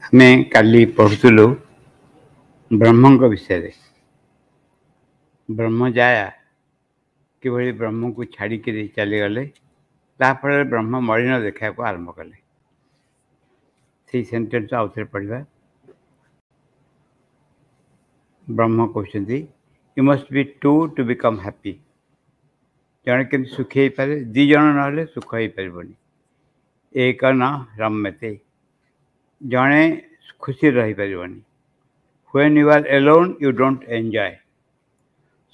आमे काली पढ़ुलु ब्रह्म विषय ब्रह्म जाया कि ब्रह्म को छाड़ी चली गले ताफल ब्रह्म मलिन देखा आरंभ कले से सेन्टेन्स आउ थे पढ़ा ब्रह्म कहते you must be to to become happy जड़े केमती सुखी हो पारे दी जन ना सुख हो पारबनी एक न रम्यते जड़े खुशी रही पारबनी when you are alone you don't enjoy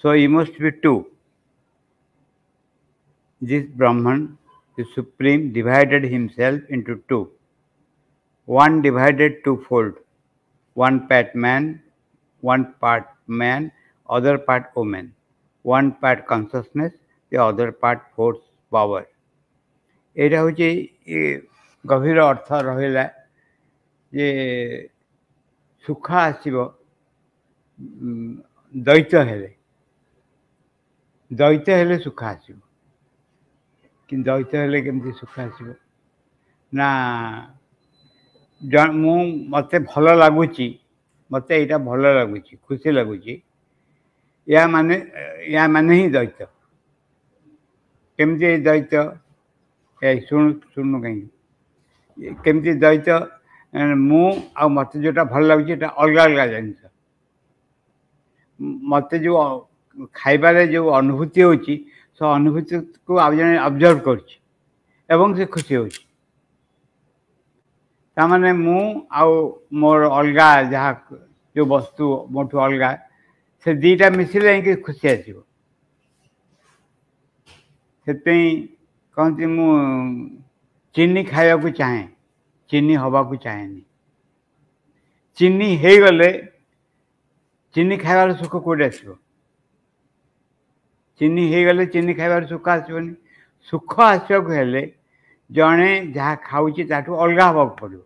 so you must be two. This Brahman, the Supreme, divided himself into two. One divided twofold, one part man, other part woman. One part consciousness, the other part force, power. एटा होची गभीर अर्थ रहिला जे सुख आसीबो द्वैत हेले सुख आसीबो कि द्वैत हेले केमती सुख आसीबो ना मते भल लगुची मते एटा भल लगुची खुशी लगुची या माने ही द्वैत केमती द्वैत शुणु कहीं केमती द्वैत मु आ मत जोटा भल लगुची अलग अलग जिन मत जो खाइबारे जो अनुभूति होची सो अनुभूति को आप जन ऑब्जर्व करछि एवं से खुशी होची तामाने मु आ मोर अलग जहाँ जो वस्तु मोठू अलग से दीटा मिसिले कि खुशी आसीबो से कहती मु चीनी खाया को चाहे चीनी हवा को चाहेनी चीनी हो गले चीनी खाइबार सुख कौटे आसो चीनी हो गले चीनी खाइबार सुख आसबनी सुख आसवाक हेले जड़े जहाँ खाऊँगी ताठू अलग हवा पड़ो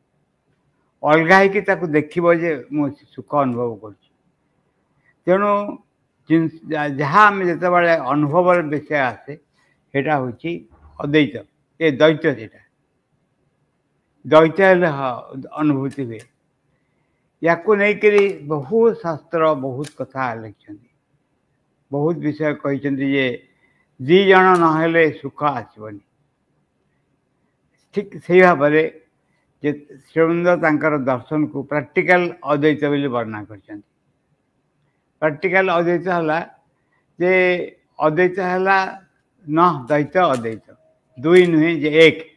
अलग हो देखो जे मु सुख अनुभव कर तेणु जहाँ आम जिते बड़े अनुभव विषय आसे सेटा हूँ अद्वैत ये द्वैत सेटा द्वैत हेले अनुभूति हुए या नहीं बहुत शास्त्र बहुत कथा लिखिं बहुत विषय कहते जे दी जन ना सुख आसबनी ठीक से भाव में श्रीअरविंद तांकर दर्शन को प्रैक्टिकल अद्वैत बोली वर्णना कर प्रैक्टिकल अद्वैत है जे अद्वैत है न द्वैत अद्वैत दुई नुहे जे एक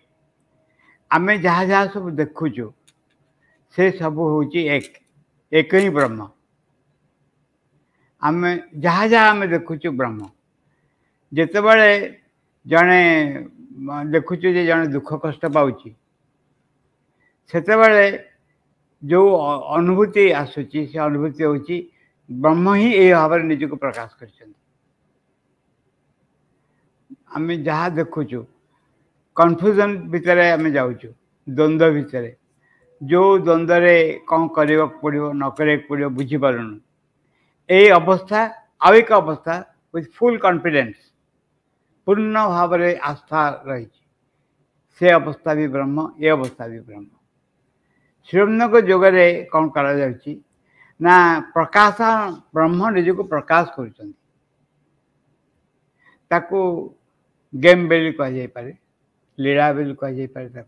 आमे जहाँ जहाँ सब देखुचु से सब हूँ एक ही ब्रह्म आमे जहाँ जहाँ आमे देखुचु ब्रह्म जिते बड़े जड़े देखुचु जे जड़े दुख कष्ट पाउची सेते बड़े जो अनुभूति आसुची से अनुभूति होची ब्रह्म ही ये भाव में निज को प्रकाश कर आमे जहाँ देखुचु कन्फ्यूजन भितर आमे जाऊचु द्वंद्व भितर जो द्वंद्व कौन करने पड़ो न पड़ो बुझीपारुनु ये अवस्था आउ एक अवस्था विथ फुल कॉन्फिडेंस पूर्ण भाव में आस्था रही से अवस्था भी ब्रह्म ये अवस्था भी ब्रह्म श्रीअरविंद को जोगरे कौन करा जाउची ना प्रकाश ब्रह्म निज को प्रकाश कर गेम बेली कह पारे लीला बेली कह पारे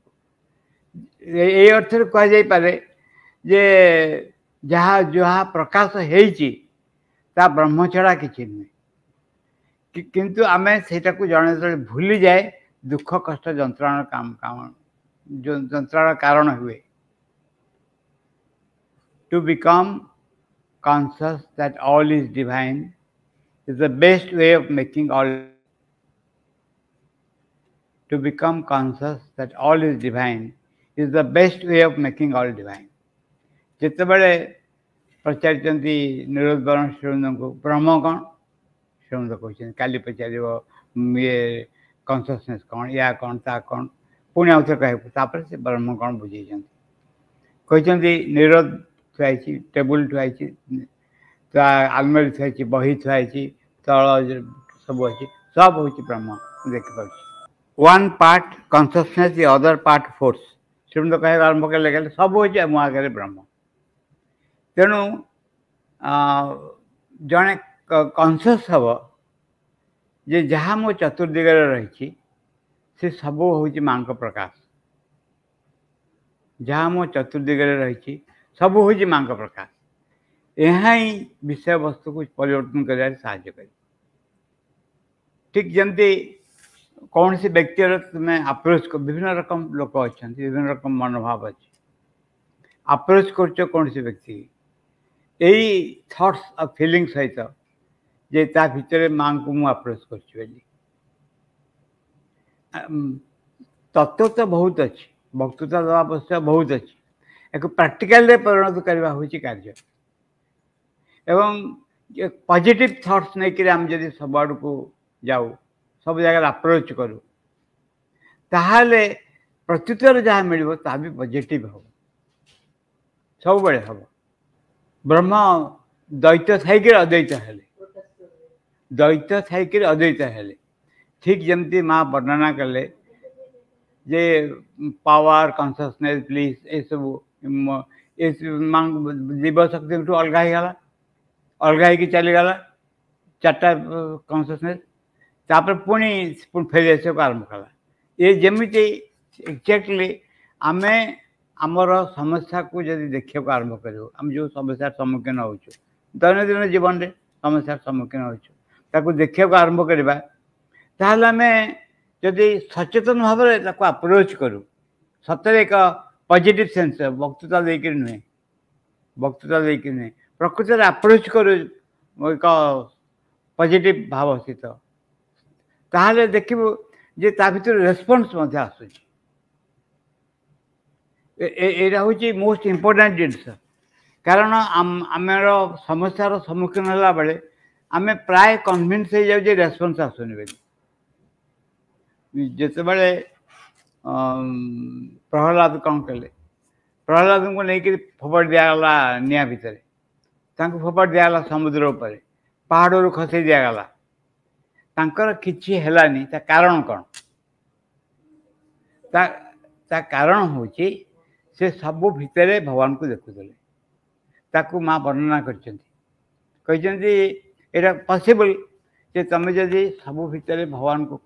ये अर्थ कह पारे जे जहाँ जहाँ प्रकाश होती ता ब्रह्म छड़ा किसी नुहे किंतु आमे सेटा को जने जो भूली जाए दुख कष्ट जंत्रणा काम जंत्रणा कारण हुए to become conscious that all is divine is the best way of making all to become conscious that all is divine is the best way of making all divine जिते बड़े पचारि निरोध वर्ण श्रीअरविंद को ब्रह्म कौन श्रीअरविंद कहते काली पचार ये कॉन्शियसनेस कौन या कौन ता कौन पुणी आउ थे कह से ब्रह्म कौन बुझे कहते निरोध थुआई टेबुल थुआई आलमारी थुआई बही थुआई तल सब अच्छी सब हूँ ब्रह्म देखिप one part consciousness the other part force श्रीमंत कह आरंभ कले कहले सब हो मो आगे ब्रह्म तेणु जड़े कनसीयस हम जे जहाँ मो चतुर्दिगरे रही से सब हूँ माँ प्रकाश जहाँ मो चतुर्दिगरे रही सब हूँ माँ प्रकाश यहाँ ही विषय वस्तु को परिवर्तन कर साहाय्य कर ठीक जमती कौन सी व्यक्ति तुम्हें अप्रोच कर विभिन्न रकम लोक अच्छा विभिन्न रकम मनोभाव अच्छे अप्रोच कर कौन सी व्यक्ति यही थॉट्स और फीलिंग सहित जे ता भितर माँ को मु अप्रोच कर तत्व तो बहुत अच्छी वक्तृता दवा अवश्य बहुत अच्छी एक प्रैक्टिकल परिणत करवा हूँ कार्य एवं पॉजिटिव थॉट्स नहीं कि आम जब सब आड़ को जाऊ सब जगह अप्रोच करूँ ताहले प्रत्युत्तर जहाँ मिल ता भी पॉजिटिव हम सब बड़े हम ब्रह्म द्वैत थी अद्वैत हेले द्वैत थी अद्वैत हेले ठीक जमती माँ वर्णना कले जे पावर कॉन्शियसनेस प्लीज ये सब जीव शक्ति अलग ही गला अलग ही चलीगला चार्टा कॉन्शियसनेस तापर पुणी फेरी आस आरंभ कला ये जमी एक्जाक्टली आमे आमर समस्या को जब देखा आरंभ करूँ आम जो समस्या सम्मुखीन हो दैनंदिन जीवन में समस्या सम्मुखीन हो देखा आरंभ करवा ताहले आम जदि सचेतन भाव में अप्रोच करूँ सतरे एक पॉजिटिव सेंस वक्तृता देकर नुहे वक्तृता देकर नुहे प्रकृत अप्रोच करूँ एक पॉजिटिव भाव सहित ताहले देखिबु जे ता भीतर रेस्पॉन्स मध्य आसुची एटा हूँ मोस्ट इम्पोर्टेंट जिनस कारण आमर समस्यार सम्मुखीन होला बेले आमे प्राय कन्विन्स हो जाए रेस्पॉन्स आसुनी बोली जिते बड़े प्रहलाद कौन कले प्रहलाद को लेकिन फोपाड़ दिगला निआ भितर फोपाड़ दिगला समुद्र उपर पहाड़ खसई दिगला तांकर किछि हेलानी ता कारण कौन ता कारण हूँ से सब भितर भगवान को देखुले ताकू माँ वर्णना कर पॉसिबल जे तुम जदि सब भितर भगवान को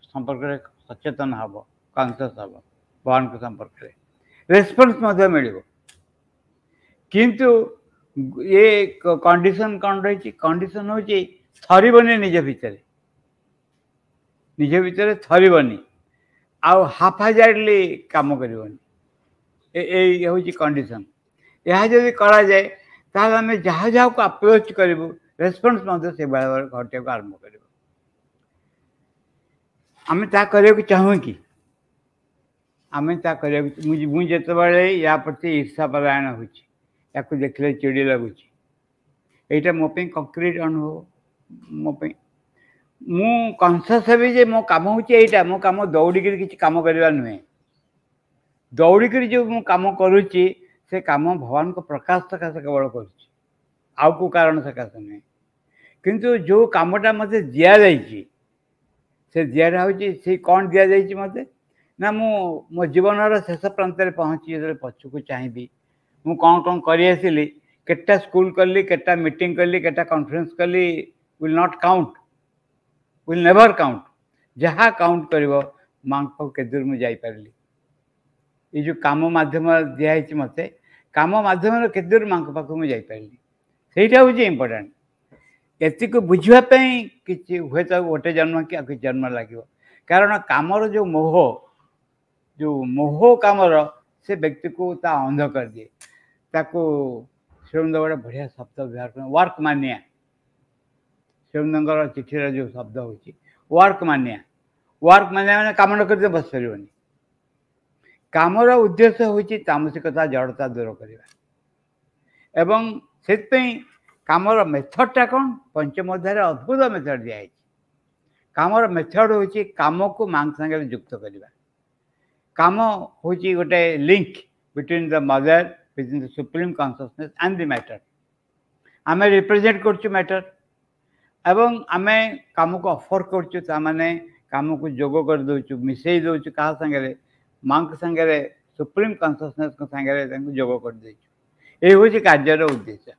संपर्क सचेतन हम कॉन्शियस हम भगवान को संपर्क रेस्पॉन्स मिल किंतु ये कंडीशन कौन रही कंडीशन हूँ थरबनी निज भितर थरबनी आउ हाफाजार्डली काम करनी ये हूँ कंडीशन यह जब करा जाए ताहले आम जहाँ जहाँ को अप्रोच करूँ रेस्पॉन्स से भाव घटिया आरंभ कर आम ता करने चाहूँ कि आम ता मुझे या प्रति ईर्षा परायण हो देखले चिड़ी लगुच यहाँ मोप कंक्रीट अनुभव मोप मु कनसीयस हेबी जे मो काम होता मो कम दौड़िक किसी कम करवा नुहे दौड़िक जो मु कम करुच्ची से कम भगवान को प्रकाश सकाशे केवल कर कारण सकाशे नुहे किंतु जो कमटा मत दि से दिहटा हूँ कौन दि जाइए मत ना मो जीवन शेष प्रांत पहुँची जो पछक चाहिए मु कौन करी केटा स्कूल कली केटा मीटिंग कली केटा कॉन्फ्रेंस कली will not count will never count जहाँ काउंट कर माँ के दूर मुझे पारि ये जो कम मध्यम दिखाई मत कम मध्यम के दूर माँ पाख मुझे पारि से हूँ इम्पोर्टाट एति को बुझापी कि हुए तो गोटे जन्म कि जन्म लगे कारण कामर जो मोह कामर से व्यक्ति को ता अंध कर दिए ताको श्रीमंद गोटे बढ़िया शब्द व्यवहार कर वर्क मानिया श्रीमंदर चिठीर जो शब्द हो वर्क मानिया मैंने कम न कर बस पार कामर उद्देश्य हूँ तामसिकता जड़ता दूर करवा एवं से कामर मेथडटा कौन पंचम अध्याय अद्भुत मेथड दिखाई कामर मेथड हूँ कम को मांग सागर युक्त करवा काम हूँ गोटे link between the mother between the supreme consciousness and the matter आम रिप्रेजेंट कर मैटर एवं आम कम को ऑफर कर कम को जोग कर दौचु मिसई दौचु क्या सागर माँ सागर सुप्रीम कन्सियसनेस सागर जोग कर ये हूँ कार्यर उद्देश्य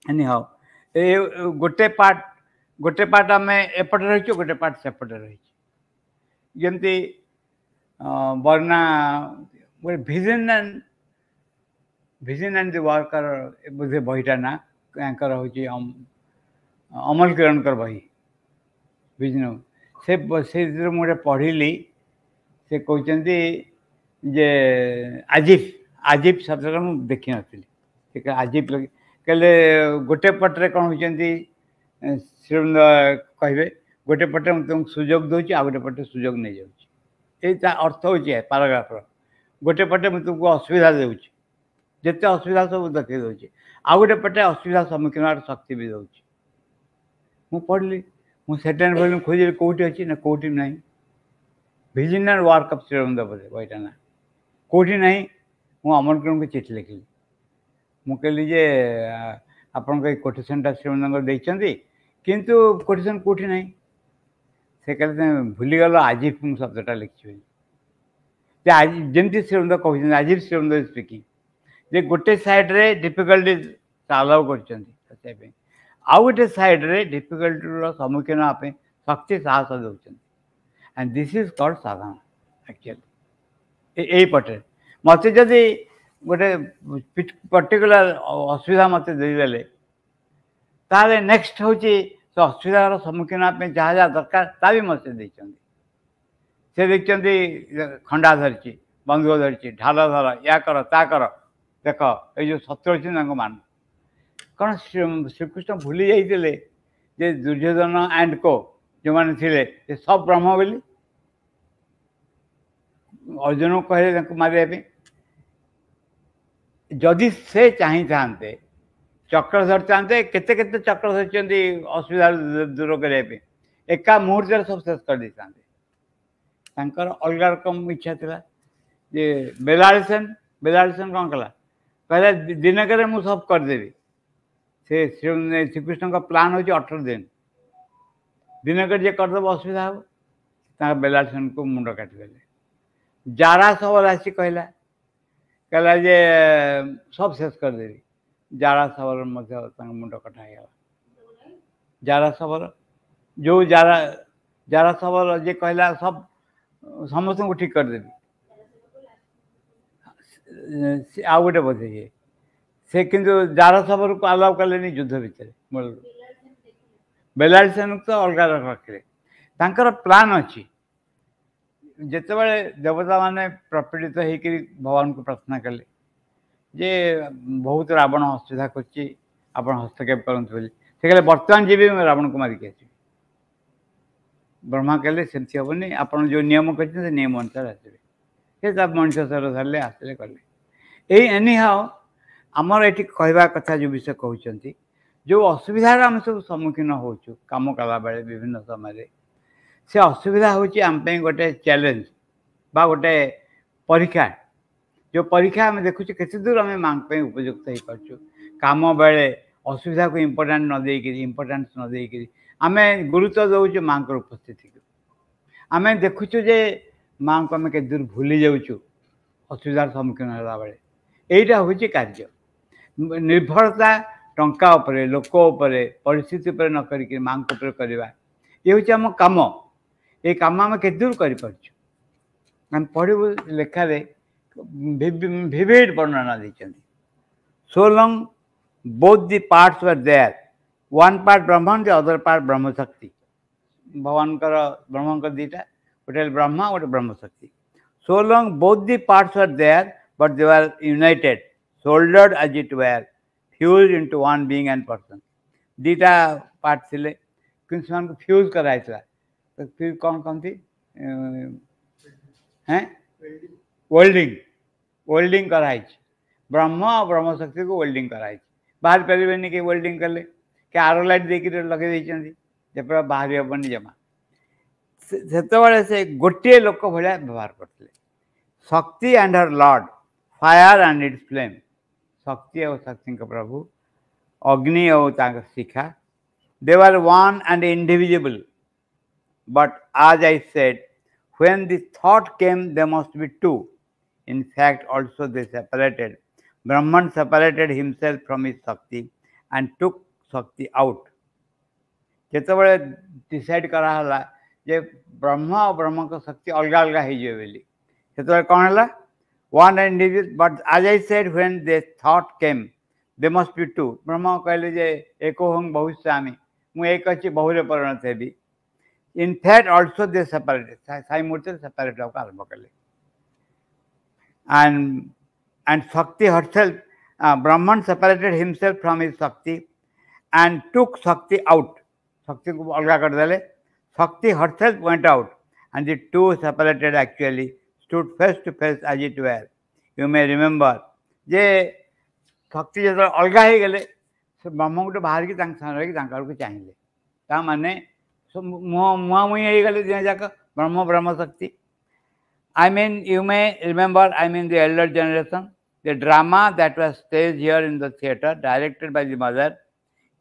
एनी हाउ गोटे पार्ट आम एपटे रही गोटे पार्ट सेपटे रही जमती वर्णा गोटे भिजन एंड द वर्कर बोधे बहीटा ना हूँ अमल किरणकर बही विजन से मुझे पढ़ी से कहते जे आजिफ शब्द मुझे देखी नी आजिफ कहले गोटे पटे कौन होती श्रीवृंद कहे गोटे पटे तुमको सुजोग दूसरी आ गोटे पटे सुजोग नहीं जाऊँगी अर्थ हो पाराग्राफर गोटे पटे मुझे तुमको असुविधा दूसरी जिते असुविधा सब देखी दूसरी आ गोटे पटे असुविधा सम्मुखीन होकर शक्ति भी दूसरी मुझे पढ़ली मुझे सेकेंड वॉल्यूम खोजी कौटी अच्छी ना कौटी ना विजन एंड वर्क ऑफ श्रीवृंद बोधे बहीटा ना कौटी ना मुझे अमल किरण को चिठी लिखिली मु कहली जे आपण कोटेसन श्रीमंद किंतु कोटेसन कौटी ना से कहते भूलीगल आजिफ शब्दटा लिखी जमती श्रीमंद कहते आजिफ श्रीमंद स्पीकिंग जे गोटे साइड्रे डिफिकल्टीज अलाउ कर आउ गोटे साइड्रे डिफिकल्टी सम्मुखीन होगा शक्ति साहस दौरान and this is called Sadhana actually यही पटे मत जदि गोटे पर्टिकुलर असुविधा मत देदेले ताले नेक्स्ट हूँ असुविधार सम्मुखीन होगा जहाँ जहाँ दरकार ता भी मत से देखते खंडा धरी बंधुक धरी ढाल धर या कर ता कर देख ये जो शत्रु अच्छे मान कौन श्रीकृष्ण भूली जाते दुर्योधन एंड को जो मैंने थे सब ब्रह्म बोली अर्जुन को कहले मारे जदि से चाही था चक्र धर था केते केते चक्र धरती असुविधा दूर करने एका मुहूर्त सब शेष कर देते अलग रकम इच्छा था जे बेलाड़सन कौन कला कहले दिनक मुझे सब करदेवी से श्रीकृष्ण का प्लान हो 18 दिन दिनक जे करदेव असुविधा हम बेलाड़सन को मुंड काटिदेले जारा सब आसी कहला जे सब शेष करदेवी जारा सबर मुंड कटा जारा सबर जो जारा सबर जे कहला सब समस्त को ठीक करदेवी आ गोटे बोधे से किंतु जारा सबर को अलाउ कले युद्ध भितर मूल बेलाड़सन तो अलग रखिले प्लान अच्छी जिते बड़े देवता माने प्रपीड़ित होकर भगवान को प्रार्थना कले जे बहुत रावण असुविधा कर हस्तक्षेप करते से कहले बर्तमान जी रावण को मारिक आस ब्रह्मा कहले से हेनी आप जो नियम कर नियम अनुसार आसवे से मनुष्य सर धरले आसले कले यही एनी हाउ आमर ये कहवा कथा जो विषय कहते जो असुविधार आम सब सम्मुखीन हो कम कला बेले विभिन्न समय से असुविधा हूँ आम गोटे चैलेंज बा गोटे परीक्षा जो परीक्षा आम देखुचे केते दूर आम माँ उपयुक्त हो पार्छु कम बेले असुविधा को इम्पोर्टान्स न देकर आम गुरुत्व दौचु माँ को उपस्थिति को आम देखुचु जे माँ को आम के दूर भूली जाऊँ असुविधार सम्मुखीन होला बेले यहीटा हूँ कार्य निर्भरता टंका उपरे लोक उपरे परिस्थिति उपर न करिक माँ को करवा ये हूँ आम कम ये कम आम के दूर कर पढ़ू लेखार विविड वर्णना देते so long both the parts were there one part Brahman the other part Brahman Shakti भगवान ब्रह्म दीटा गोटे ब्रह्मा गोटे ब्रह्म शक्ति so long both the parts were there but they were united shouldered as it were fused into one being and person दीटा part थिले किंतु से fuse कराई तो फिर कौन कहती हैं वेल्डिंग कराई ब्रह्म और ब्रह्म शक्ति को वेल्डिंग कराई बाहर पारे कि वेल्डिंग कले कि आर लाइट देकर लगे जब बाहर हेनी जमा से से गोटे लोक भाया व्यवहार करते शक्ति and her Lord fire and it's flame शक्ति और शक्ति प्रभु अग्नि और शिखा दे वर वन एंड इंडिविजिबल बट आज I said when the thought came there must be two In fact, also they separated. Brahman separated himself from his Shakti and took Shakti out. ଯେତେବେଳେ decide କରାହେଲା ଯେ ବ୍ରହ୍ମ ଆଉ ବ୍ରହ୍ମଙ୍କ ଶକ୍ତି ଅଲଗା ଅଲଗା ହେଇଯିବେ ବୋଲି, ସେତେବେଳେ କ'ଣ ହେଲା? One individual, but as I said, when the thought came, they must be two. ବ୍ରହ୍ମ କହିଲେ ଯେ एको ହଂ ବହୁଶ୍ୟାମି, ମୁଁ ଏକ ଅଛି ବହୁରେ ପରିଣତ ହେବି. In fact, also they separated. Sai ମୂର୍ତ୍ତିରେ ସେପାରେଟ୍ ହେବାକୁ ଆରମ୍ଭ କଲେ. And Shakti herself, Brahman separated himself from his Shakti and took Shakti out. Shakti को अलगा कर देले. Shakti herself went out, and the two separated actually stood face to face as it were. You may remember जे शक्ति जो अलगा ही गले से ब्रह्म गोटे बाहर की सामने चाहिए ता माने मुआ मुई हो गले दिन जाक ब्रह्म ब्रह्म शक्ति. I mean, you may remember, I mean the elder generation, the drama that was staged here in the theatre, directed by the mother,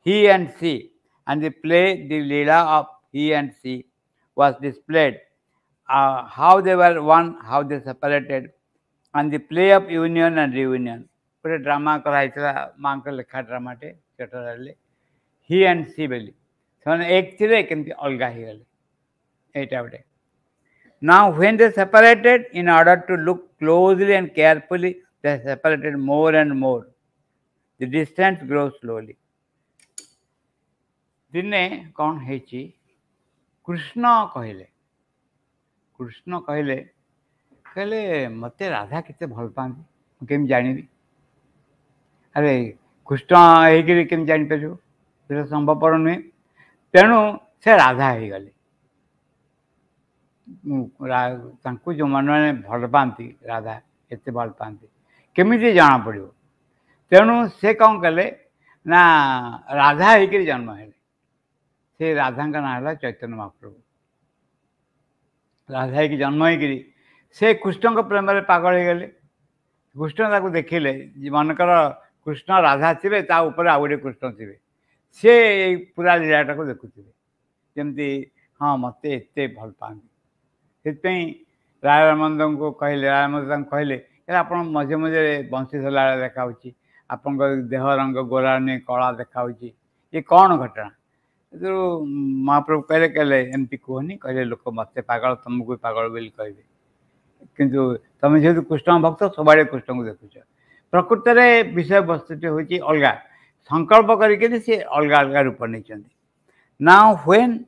He and She, and the play, the Leela of He and She, was displayed. How they were one, how they separated, and the play of union and reunion. गोटे drama कराइला माँ को लेखा ड्रामाटे theatre he and सी बोली से एक थे केमती अलगा ही गले एटा गोटे. Now when they separated, in order to look closely and carefully, they separated more and more. The distance grows slowly. दिने कौन है कृष्ण कहले कहले मते राधा कितने भल पाती केम जानी. अरे कृष्ण होकर केम जापर से संभवपर नुहे. तेणु से राधा हो गले जो मन मैंने भल पाती राधा एत भल पाती केमी जना पड़ो. तेणु से कौन कले ना राधा होकर जन्म है. से राधा का नाम है चैतन्य महाप्रभु. राधा होकर जन्म होकर से कृष्ण को प्रेम में पागल हो गले. कृष्ण ताको देखिले मनकर कृष्ण राधा थे ताऊपर आ गए कृष्ण थे सी पूरा लीलाटा को देखुवे जमती हाँ मत एत भल पाती. से रायरामंद को कहले रायरामंद कहले आप मझे मझे बंशी धरला देखा आप देह रंग गोरा नहीं कला देखा ये कौन घटना. जो महाप्रभु कहले कहले एमती कहनी कहले लोक मत पागल तुमको पागल बोली कहे किंतु तुम जेहतु कृष्ण भक्त सबा कृष्ण को देखुच. प्रकृत में विषय वस्तुटी हूँ अलग संकल्प करके सी अलग अलग रूप नहीं. Now when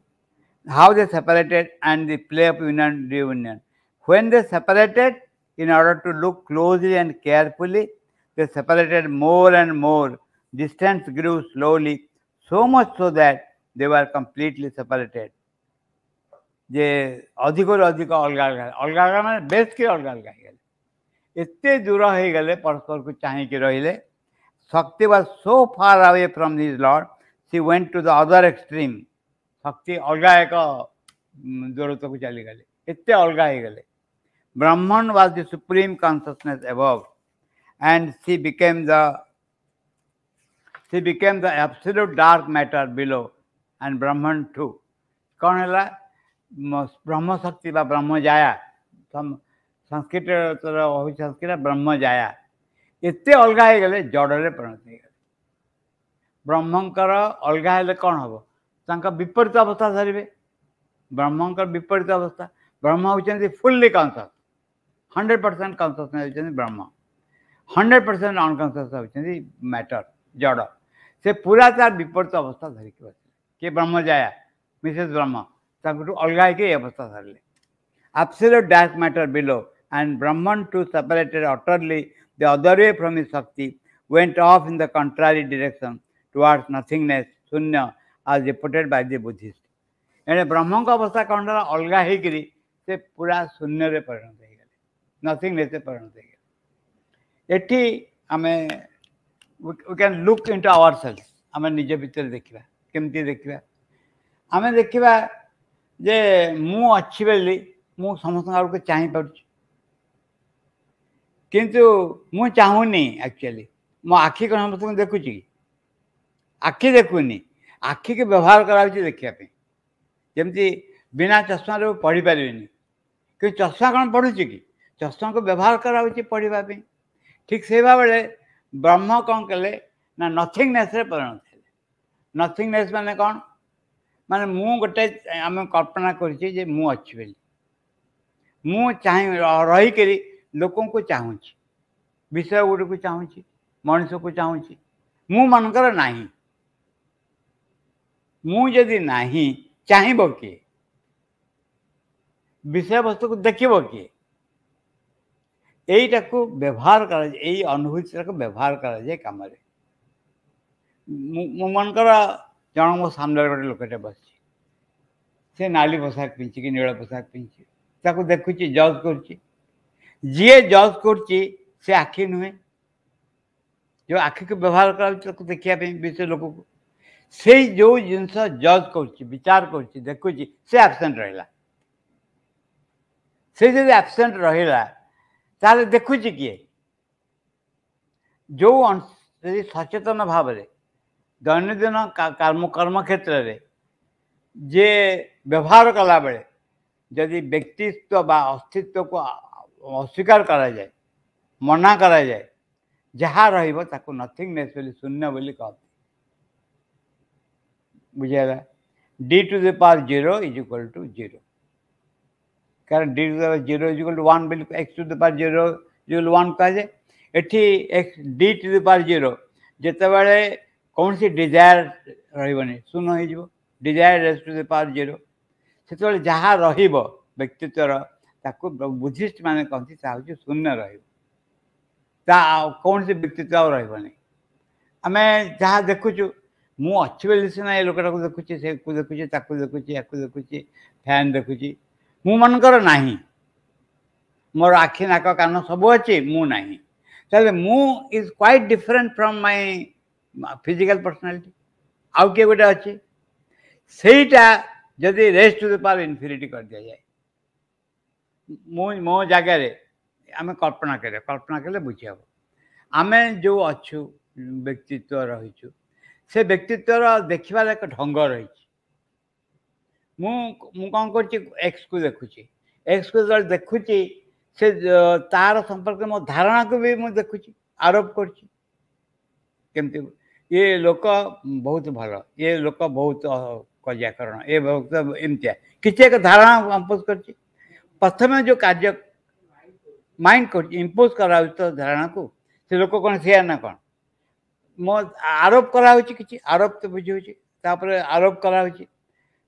how they separated and the play of union and reunion. When they separated, in order to look closely and carefully, they separated more and more. Distance grew slowly, so much so that they were completely separated. जे अधिक अधिक अलग अलग अलग अलग मैंने base के अलग अलग एते दूर हो गले परस्पर को चाहिए रहिले. शक्ति was so far away from his Lord, she went to the other extreme. शक्ति अलग एक दूरत्व को चली गले एते अलग हो गले. Brahman was the supreme consciousness above, and she became the absolute dark matter below, and Brahman too. कौन है ब्रह्म शक्ति बा ब्रह्म जाया संस्कृत संस्कृत ब्रह्म जाया एते अलग हो गले जड़े परिणत हो गले. ब्रह्मंकर अलग हेले कौन हम तांका विपरीत अवस्था धरवे. ब्रह्मंकर विपरीत अवस्था ब्रह्म होती फुल्ली कॉन्शियस 100% कॉन्शियसनेस होती ब्रह्म 100% अनकॉन्शियस होती मैटर जड़ से पूरा तार विपरीत अवस्था धरिक बस किए ब्रह्म जाया मिसेस ब्रह्म अलग के अवस्था धरले. Absolute dark matter below, and Brahman too separated utterly the other way from his Shakti, went off in the contrary direction towards nothingness, Shunya, as reported by the Buddhists. एने ब्रह्म का अवस्था कौन अलग होकर से पूरा शून्य रे परिणत हो गले नथिंगनेस से परिणत हो गले. एठी आम we can look into ourselves आम निज भितर देखा केमती देखा आम देखा जे मु अच्छी बोली मु समस्त को चाह पार्छ किंतु मु चाहूनी एक्चुअली मो आखि कौन समस्त देखुची आखि देखुनी आखि के व्यवहार करा देखापी जमती बिना चश्मा पढ़ी पारे कि चश्मा कौन पढ़ुची कि चषमा को व्यवहार कराउछि पढ़िबा पे ठीक से भाबे ब्रह्म कौन कले ना नथिंगनेस रे परिणत हेले नथिंगनेस माने कौन माने मु गोटे आम कल्पना करछि जे मु अछि बेली मु चाहि रही करी लोकों को चाहूछि विषय गुड़ को चाहूछि मनुष्य को चाहूछि मु मनकर नाही मु जदि नाही चाहिबो किए विषय वस्तु को देखिबो किए এইটা को व्यवहार करा এই अनुभूति को व्यवहार करा जाए काम रे मु मनकर जन मो सामने गोटे लोकटे बसछि से नाली पोशाक पिंछि कि नील पोशाक पिंछि ताको देखुछि जज करछि जे जज करछि से आखि नुहे जो आखि को व्यवहार करा देखिया विषय लोक को से जो जिनस जज करछि विचार करछि देखुछि से एब्सेंट रहिला से जदि एब्सेंट रहिला ताले देखुछि किए जो सचेतन भाव रे दैनंदिन कर्म क्षेत्र रे जे व्यवहार कला बेले यदि व्यक्तित्व बा अस्तित्व को अस्वीकार करा जाए मना करा जाए जहाँ रहिबो ताको नथिंगनेस बोली शून्य बोली कहते बुझेगा d to the power 0 is equal to 0 कारण d to the power 0 is equal to 1 बोली x to the power 0 is equal to 1 कहा जाए एठी x d to the power 0 जेते बेले कौन सी डिजायर रहिबनी शून्य हो जिवो desire raise to the power 0 से जहाँ रहिबो व्यक्तित्वर ताको बुद्धिस्ट माने कहती चाहूँ शून्य ता कौन से व्यक्तित्व रही आम जहाँ देखुचु मु अच्छी बोली सीना ये लोकटा को देखुची से को देखुची ताको देखुची याको देखुची फैन देखुची मु मनकर नाही मोर आखि नाक कान सब अच्छी मु नाही ताले मु is quite different from my physical personality आउ किए गोटे अच्छी सेटा जदि raised to the power infinity कर दिया जाए मो जगह रे आम कल्पना कले बुझी हम आम जो अच्छु व्यक्तित्व रहीचु से व्यक्तित्व देखिबार एक ढंग रही मु कौन कर एक्स को देखुची एक्स को जो देखुची से तार संपर्क मो धारणा को भी मुझे देखुची आरोप करची केमती ये लोक बहुत भल ये लोक बहुत कजियाकरण ये बहुत एमतिया किसी एक धारणा कंपोज कर प्रथम जो कार्य माइंड कर इम्पोज करा तो धारणा को से लोक कौन से ना कौन मो आरोप करा कि आरोप तो बुझे आरोप करा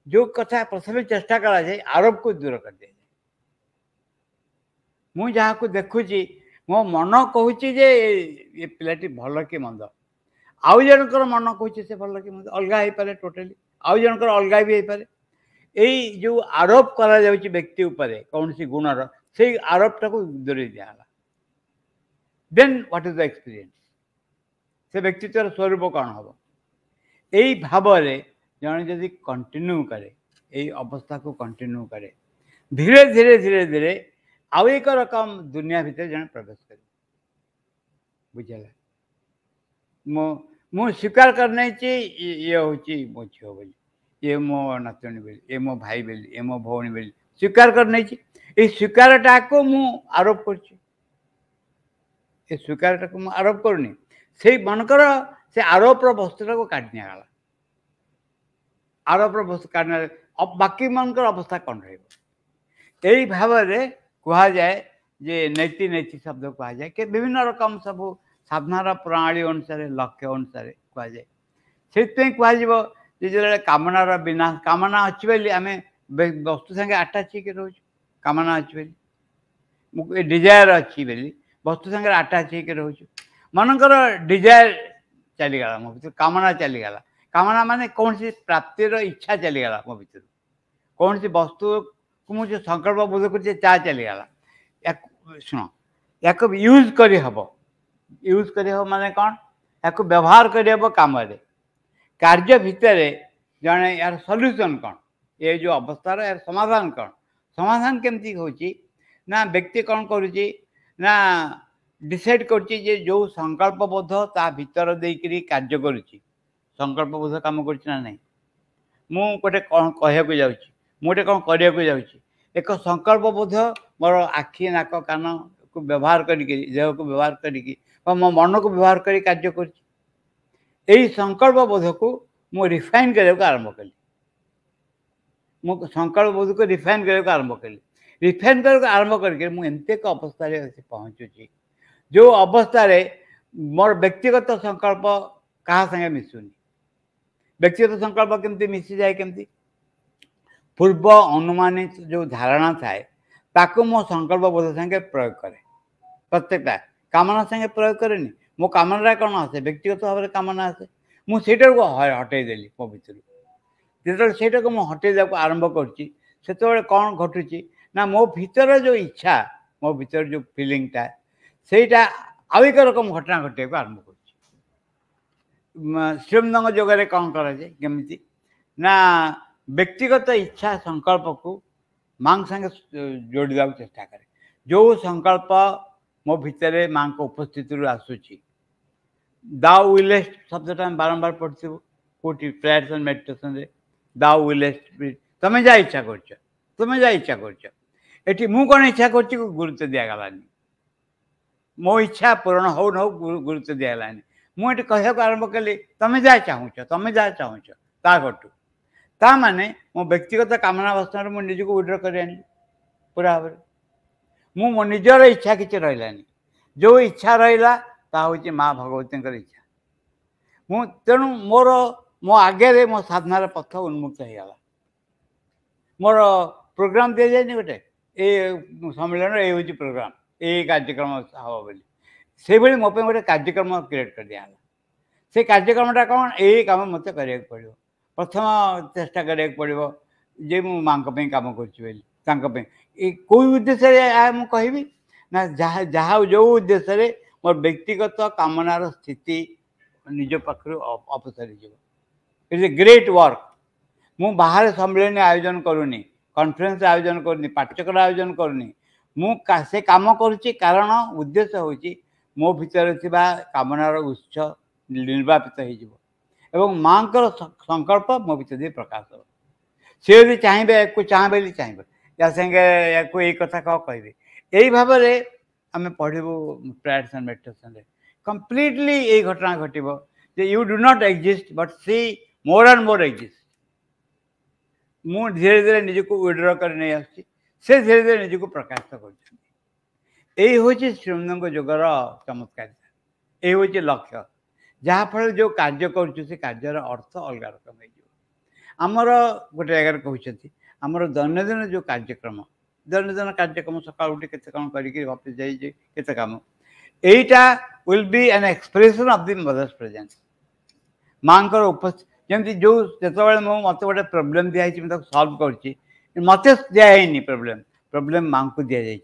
जो कथा प्रथम चेष्टा करा जाए आरोप को दूर कर दिया मु जहाँ को देखुची मो मन कहूँ जे ये पिलाटी भल कि मंद आउ जनकर मन कहूँ से भल कि मंद अलग हो पारे टोटाली आउ जनकर अलग भी हो पारे यही जो आरोप करा जाउची व्यक्ति उपरे कौन सी गुणर से आरोपटा को दूर दिया then what is the experience से व्यक्तित्व स्वरूप कौन हम यही भाव जन जदि कंटिन्यू करे यही अवस्था को कंटिन्यू करे धीरे धीरे धीरे धीरे आउ एक रकम दुनिया भीतर जन प्रवेश करे बुझेगा मु स्वीकार करना ये हूँ मो झील बोली ये मो नातुणी बोली ये मो भाई बोली ये मो भौणी बोली स्वीकार करना ये स्वीकारटा को मु आरोप कर स्वीकारटा को मु आरोप करनी से मनकर से आरोपर वस्तुटा को काट निगला आरोपर वस्तु काटने बाकी मनकर अवस्था कौन रही भाव में कह जाए जे नैति नैति शब्द कह जाए कि विभिन्न रकम सब साधनार प्रणाली अनुसार लक्ष्य अनुसार कह जाए से कह जो कामनार बिना कामना अच्छी बोली आम वस्तु संगे आटाच हो रोज कामना अच्छी बोली डिजायर अच्छी बोली वस्तु संगे आटाच हो रोज मनकर डिजायर चलीगला मो भर कामना चलीगला कामना माने कौन सी प्राप्तिर इच्छा चलीगला मो भर कौन सी वस्तु को मुझे संकल्प बोध कर चलीगला शुण या यूज करी हब यूज करी हब माने कौन या व्यवहार करी हब काम कार्य भितर जड़े यार सल्यूशन कौन ये जो अवस्थार यार समाधान कौन समाधान केमती होची ना व्यक्ति कौन करुची ना डिसाइड करची जे जो संकल्प बोध ता भीतर देकरी कार्य करुची संकल्प बोध काम करची ना नहीं मु गोटे कौन कहया को जाउची मु गोटे कौन करिया को जाउची एक संकल्प बोध मोर आखि नाक कान को व्यवहार करके देह को व्यवहार करके मो मन को व्यवहार कर कार्य कर संकल्प बोध को मु रिफाइन करने आरंभ कली मु संकल्प बोध को रिफाइन करने आरंभ कली रिफाइन करने आरंभ करके मुझे एक अवस्था पहुँचुची जो अवस्था मोर व्यक्तिगत संकल्प क्या संगे मिसुनी व्यक्तिगत संकल्प केमती मिसी जाए केमती पूर्व अनुमानित जो धारणा थाए ताको मो संकल्प बोध संगे प्रयोग करे प्रत्येकटा कामना संगे प्रयोग करेनि मो कामना कौन आसे व्यक्तिगत भाव में कामना आसे मुझे हटई देली मो भर से हटई देक आरंभ कर कौन घटुची ना मो भीतर जो इच्छा मो भीतर जो फिलिंगटा सेटा आउ एक रकम घटना घटे आरंभ कर श्रीमंदंग जोगे कौन कराए केमी ना व्यक्तिगत इच्छा संकल्प को माँ संगे जोड़ा चेष्टा करे जो संकल्प मो भितर माँ को उपस्थिति आसूची दाउ विलेस्ट शब्दटा बारंबार पढ़ू कौटी प्रेयर्स एंड मेडिटेशन रे दाउ विलेस्ट तुम्हें जा इच्छा कर तुम्हें जा इच्छा कर मु कौन इच्छा कर गुरुत्व दिगलानी मो इच्छा पूरण हो न हो गुरुत्व दिगलानी मुझे कहक आरंभ कली तुम्हें जा चाहूच तुम्हें जा चाहूच ता घटू ता माने मो व्यक्तिगत कामना अवस्था मुझे निजी को विड्र कर आनी पूरा भाव में मो निजर इच्छा किसी रही जो इच्छा रहा हूँ माँ भगवती इच्छा मु तेणु मोर मो आगे मो साधनार पथ उन्मुक्त हो गला मोर प्रोग्राम दि जाए गोटे ये सम्मेलन ये हूँ प्रोग्राम ये कार्यक्रम हम बोली से भाई मो गोटे कार्यक्रम क्रिएट कर दिया से कार्यक्रमटा कौन यही कम मत करा पड़ो प्रथम चेष्टा करा पड़ो जे मु माँ कम कर कोई उद्देश्य मुझे ना जहाँ जहाँ जो उद्देश्य मोर व्यक्तिगत कामनार स्थिति निज पाखु अपसरी इट्स ए ग्रेट वर्क मु बाहर सम्मेलन आयोजन करूनी कॉन्फ्रेंस आयोजन करूनी पाठ्यक्रम आयोजन करूनी मु से काम करुच्ची कारण उद्देश्य हूँ मो भीतर कामनार उत्स निर्वापित हो माँ संकल्प मो भीतर प्रकाश हो सी यदि चाहिए या चाहे चाहिए या संगे या यही कथा कह कहे यही भाव में आम पढ़ू प्रेयर्स एंड मेडिटेशन रे कंप्लीटली ये घटना घटो you do not exist but see more and more exist मु धीरे धीरे निज को विड्र कर नहीं आसी से धीरे धीरे निज को प्रकाशित कर हूँ श्रीमंदंग जोगर चमत्कारिता ये हूँ लक्ष्य जहाँफल जो कार्य कर अर्थ अलग रकम आमर गोटे जगह कहते आमर दैनंदिन जो कार्यक्रम दैनंदिन कार्यक्रम सकाल उठी के कौन करफिस जाते कम यहीटा will be an expression of the mother's presence माँ उपस्थित जमी जो जो मत गोटे प्रोब्लेम दिखाई मुझे सल्व कर मत दिखाई प्रोब्लेम प्रोब्लेम माँ को दि जाए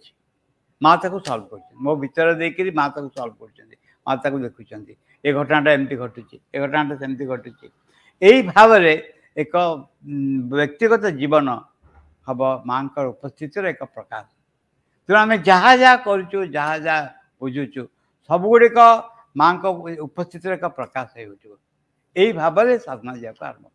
माँ ताको सल्व कर मो भीतर देकर माँ ताको सल्व कर माँ ताको देखुं ये घटनाटा एमती घटुची ये घटनाटा सेमती घटुची यही भाव में एक व्यक्तिगत जीवन हम माँ उपस्थित एक प्रकाश तेणु आम जहाँ जहाँ करुचु जहाँ जहाँ बुझुचु सब गुड़िक माँ को उपस्थित एक प्रकाश हो यही भाव में साधना जाक आरंभ